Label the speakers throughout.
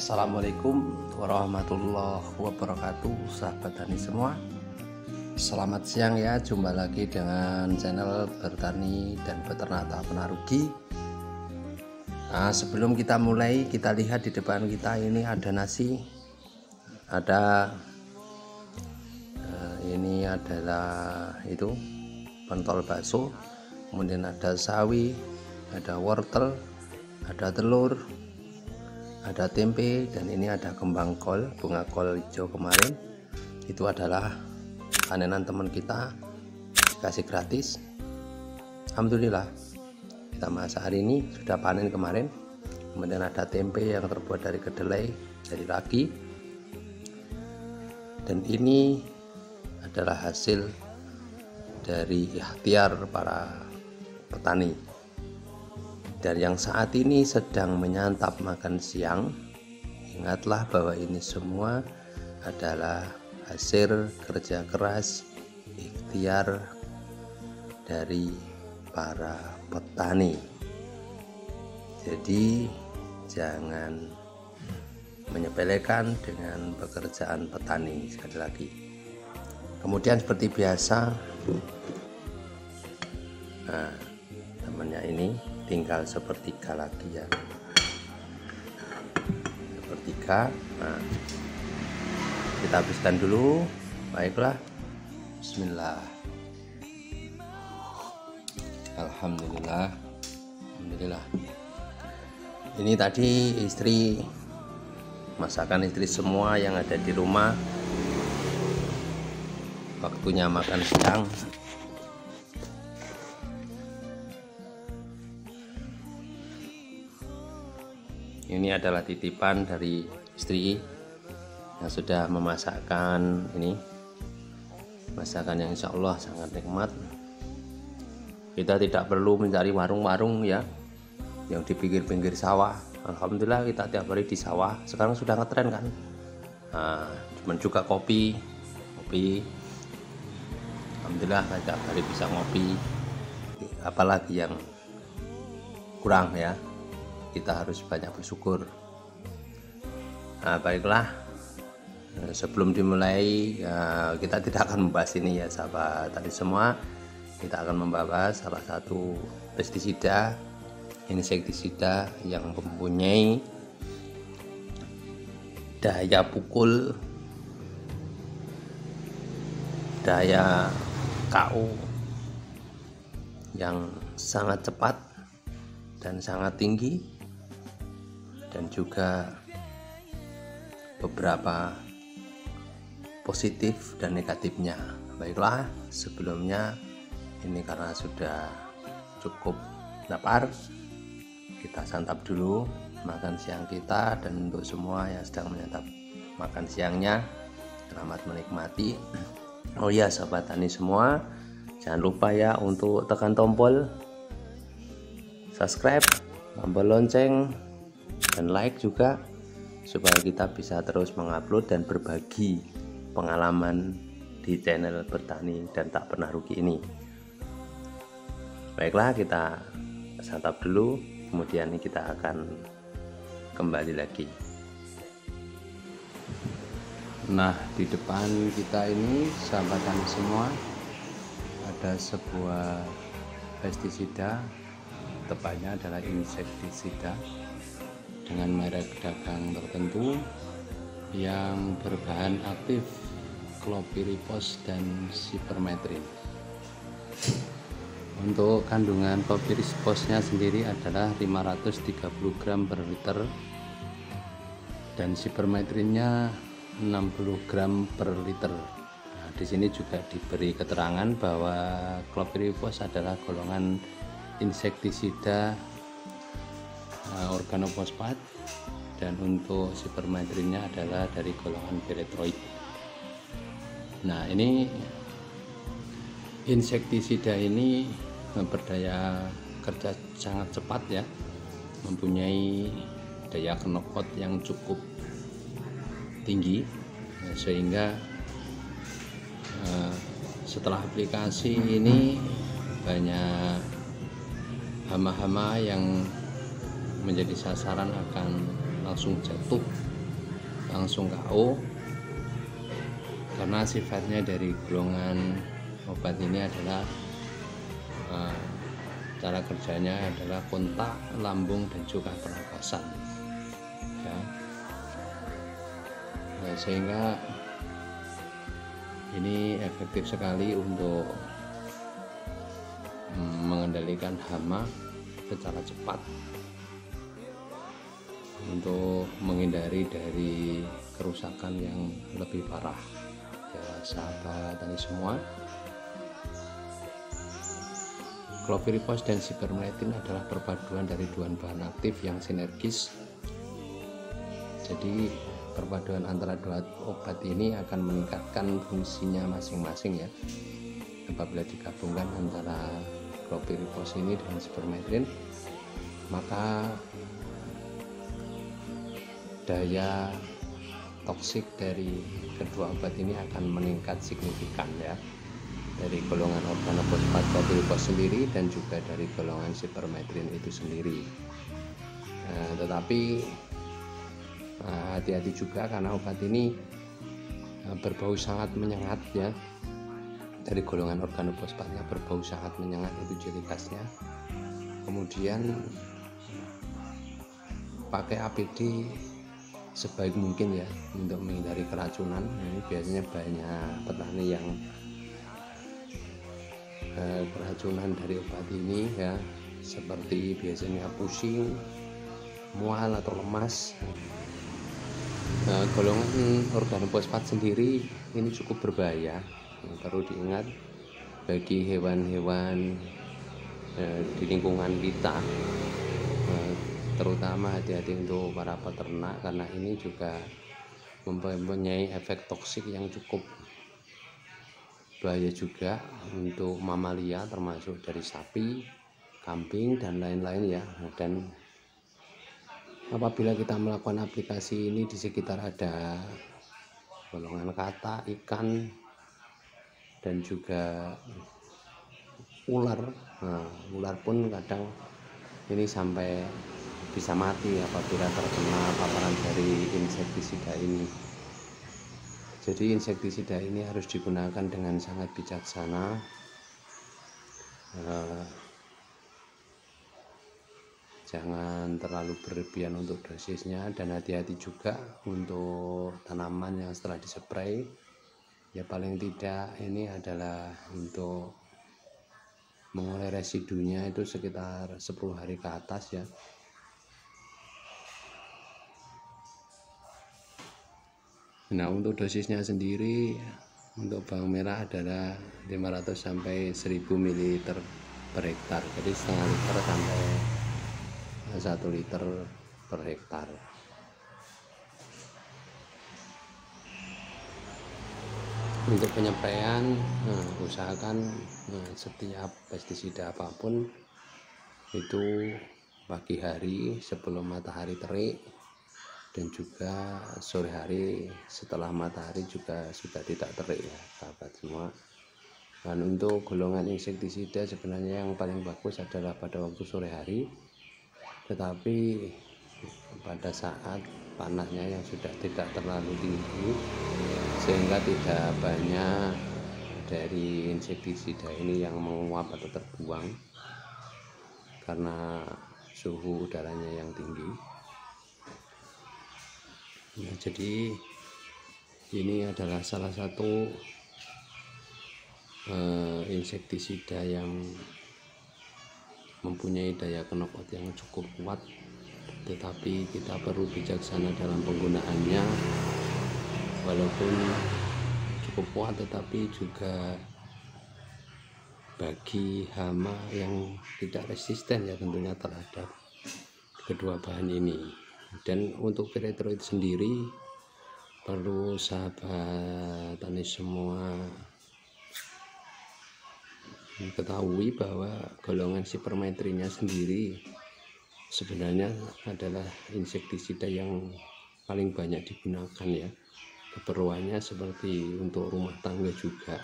Speaker 1: Assalamualaikum warahmatullahi wabarakatuh, sahabat tani semua. Selamat siang ya, jumpa lagi dengan channel Bertani dan Beternak Tak Pernah Rugi. Nah, sebelum kita mulai, kita lihat di depan kita ini ada nasi, ada ini adalah itu pentol bakso, kemudian ada sawi, ada wortel, ada telur, ada tempe, dan ini ada kembang kol, bunga kol hijau kemarin. Itu adalah panenan teman kita, dikasih gratis. Alhamdulillah kita masak hari ini, sudah panen kemarin. Kemudian ada tempe yang terbuat dari kedelai, dari ragi. Dan ini adalah hasil dari ikhtiar para petani. Dan yang saat ini sedang menyantap makan siang, ingatlah bahwa ini semua adalah hasil kerja keras, ikhtiar dari para petani. Jadi jangan menyepelekan dengan pekerjaan petani, sekali lagi. Kemudian seperti biasa, nah temannya ini tinggal sepertiga lagi ya, sepertiga. Nah, kita habiskan dulu. Baiklah, bismillah. Alhamdulillah, alhamdulillah. Ini tadi istri, masakan istri semua yang ada di rumah. Waktunya makan siang. Ini adalah titipan dari istri yang sudah memasakkan ini, masakan yang insya Allah sangat nikmat. Kita tidak perlu mencari warung-warung ya yang di pinggir-pinggir sawah. Alhamdulillah kita tiap hari di sawah. Sekarang sudah ngetren kan. Nah, cuman juga kopi. Alhamdulillah tiap hari bisa ngopi. Apalagi yang kurang ya, kita harus banyak bersyukur. Nah, baiklah, sebelum dimulai kita tidak akan membahas ini ya sahabat tadi semua. Kita akan membahas salah satu pestisida, insektisida yang mempunyai daya pukul, daya KO yang sangat cepat dan sangat tinggi, dan juga beberapa positif dan negatifnya. Baiklah, sebelumnya ini karena sudah cukup lapar, kita santap dulu makan siang kita. Dan untuk semua yang sedang menyantap makan siangnya, selamat menikmati. Oh ya sahabat tani semua, jangan lupa ya untuk tekan tombol subscribe, tombol lonceng, dan like juga, supaya kita bisa terus mengupload dan berbagi pengalaman di channel Bertani dan Tak Pernah Rugi ini. Baiklah, kita santap dulu, kemudian kita akan kembali lagi. Nah, di depan kita ini sahabat tani semua ada sebuah pestisida, tepatnya adalah insektisida dengan merek dagang tertentu yang berbahan aktif chlorpyrifos dan cypermethrin. Untuk kandungan chlorpyrifosnya sendiri adalah 530 gram per liter, dan cypermethrinnya 60 gram per liter. Nah, di sini juga diberi keterangan bahwa chlorpyrifos adalah golongan insektisida organofosfat, dan untuk cypermethrinnya adalah dari golongan pyrethroid. Nah, ini insektisida ini berdaya kerja sangat cepat ya, mempunyai daya knockout yang cukup tinggi, sehingga setelah aplikasi ini banyak hama-hama yang menjadi sasaran akan langsung jatuh langsung KO, karena sifatnya dari golongan obat ini adalah cara kerjanya adalah kontak lambung dan juga pernapasan ya. Nah, sehingga ini efektif sekali untuk mengendalikan hama secara cepat, untuk menghindari dari kerusakan yang lebih parah ya sahabat tani semua. Cloviripos dan Cypermethrin adalah perpaduan dari dua bahan aktif yang sinergis. Jadi perpaduan antara dua obat ini akan meningkatkan fungsinya masing-masing ya. Apabila digabungkan antara Cloviripos ini dengan Cypermethrin, maka daya toksik dari kedua obat ini akan meningkat signifikan ya, dari golongan organofosfat Cloviripos sendiri dan juga dari golongan Cypermethrin itu sendiri. Tetapi hati-hati juga karena obat ini berbau sangat menyengat ya. Dari golongan organofosfatnya berbau sangat menyengat, itu ciri khasnya. Kemudian pakai APD sebaik mungkin ya untuk menghindari keracunan. Ini biasanya banyak petani yang keracunan dari obat ini ya, seperti biasanya pusing, mual atau lemas. Golongan organofosfat sendiri ini cukup berbahaya. Perlu diingat bagi hewan-hewan di lingkungan kita, terutama hati-hati untuk para peternak, karena ini juga mempunyai efek toksik yang cukup bahaya juga untuk mamalia, termasuk dari sapi, kambing dan lain-lain ya. Dan apabila kita melakukan aplikasi ini di sekitar ada golongan kata, ikan dan juga ular, ular pun kadang ini sampai bisa mati apabila terkena paparan dari insektisida ini. Jadi insektisida ini harus digunakan dengan sangat bijaksana. Jangan terlalu berlebihan untuk dosisnya, dan hati-hati juga untuk tanaman yang setelah dispray. Ya paling tidak ini adalah untuk mengurai residunya itu sekitar 10 hari ke atas ya. Nah, untuk dosisnya sendiri untuk bawang merah adalah 500 sampai 1000 ml per hektar. Jadi setengah liter sampai 1 liter per hektar. Untuk penyampaian, usahakan setiap pestisida apapun itu pagi hari sebelum matahari terik, dan juga sore hari setelah matahari juga sudah tidak terik ya sahabat semua. Dan untuk golongan insektisida sebenarnya yang paling bagus adalah pada waktu sore hari, tetapi pada saat panasnya yang sudah tidak terlalu tinggi sehingga tidak banyak dari insektisida ini yang menguap atau terbuang karena suhu udaranya yang tinggi. Nah, jadi ini adalah salah satu insektisida yang mempunyai daya knockout yang cukup kuat, tetapi kita perlu bijaksana dalam penggunaannya. Walaupun cukup kuat, tetapi juga bagi hama yang tidak resisten ya tentunya terhadap kedua bahan ini. Dan untuk pyrethroid sendiri perlu sahabat tani semua ketahui bahwa golongan Cypermethrinnya sendiri sebenarnya adalah insektisida yang paling banyak digunakan ya. Keperluannya seperti untuk rumah tangga juga,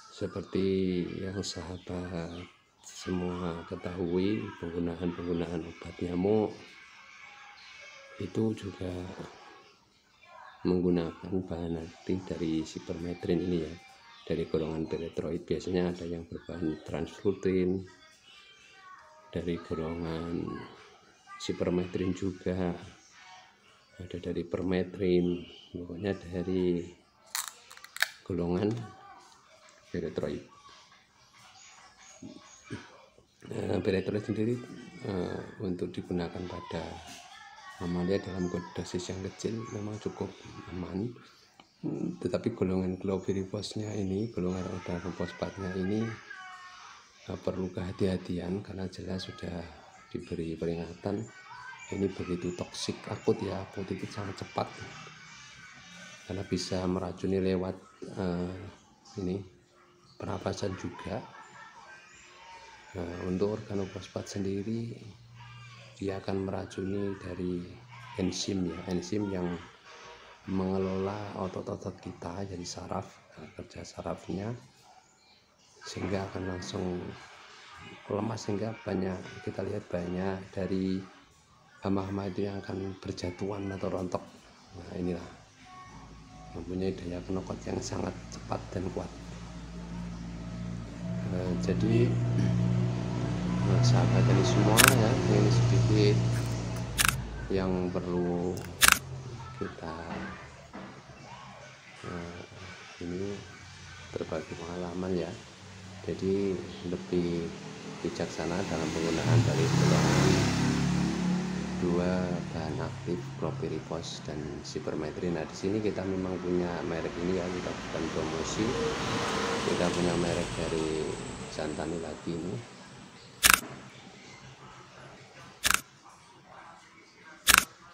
Speaker 1: seperti yang sahabat semua ketahui, penggunaan obat nyamuk itu juga menggunakan bahan aktif dari sipermetrin ini ya, dari golongan pyrethroid. Biasanya ada yang berbahan transflutin, dari golongan sipermetrin juga, ada dari permetrin, pokoknya dari golongan pyrethroid. Pyrethroid sendiri untuk digunakan pada amalia dalam dosis yang kecil memang cukup aman, tetapi golongan chlorpyrifosnya ini, golongan organofosfatnya ini perlu kehati-hatian karena jelas sudah diberi peringatan ini begitu toksik. Akut ya, akut itu sangat cepat karena bisa meracuni lewat ini pernapasan juga. Untuk organofosfat sendiri dia akan meracuni dari enzim ya, enzim yang mengelola otot-otot kita, jadi saraf, kerja sarafnya, sehingga akan langsung lemas, sehingga banyak kita lihat banyak dari hama-hama itu yang akan berjatuhan atau rontok. Nah, inilah mempunyai daya knockout yang sangat cepat dan kuat. Jadi sahabat ini semua ya, ini sedikit yang perlu kita ini berbagi pengalaman ya. Jadi lebih bijaksana dalam penggunaan dari golongan dua bahan aktif, chlorpyrifos dan sipermetrin. Nah, di sini kita memang punya merek ini ya, kita bukan promosi, kita punya merek dari Santani lagi ini.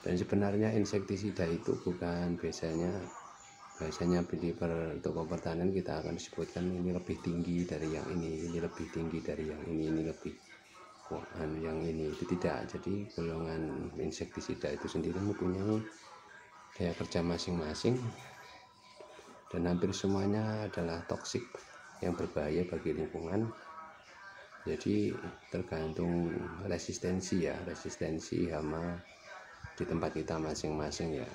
Speaker 1: Dan sebenarnya insektisida itu bukan biasanya untuk pertanian kita akan disebutkan ini lebih tinggi dari yang ini lebih tinggi dari yang ini lebih yang ini, itu tidak. Jadi golongan insektisida itu sendiri mempunyai daya kerja masing-masing dan hampir semuanya adalah toksik yang berbahaya bagi lingkungan. Jadi tergantung resistensi hama di tempat kita masing-masing ya.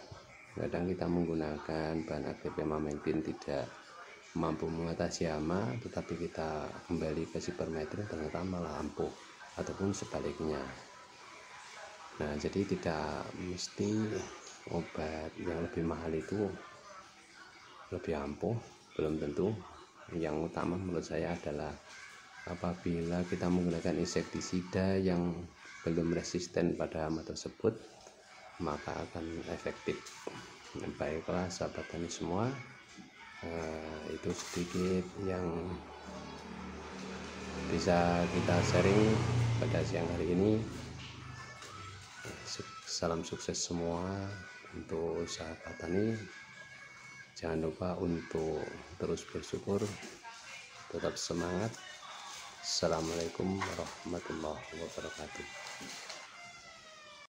Speaker 1: Kadang kita menggunakan bahan aktif emamectin tidak mampu mengatasi hama, tetapi kita kembali ke sipermetrin ternyata malah ampuh, ataupun sebaliknya. Nah, jadi tidak mesti obat yang lebih mahal itu lebih ampuh, belum tentu. Yang utama menurut saya adalah apabila kita menggunakan insektisida yang belum resisten pada hama tersebut, maka akan efektif. Baiklah sahabat tani semua, itu sedikit yang bisa kita sharing pada siang hari ini. Salam sukses semua untuk sahabat tani. Jangan lupa untuk terus bersyukur, tetap semangat. Assalamualaikum warahmatullahi wabarakatuh.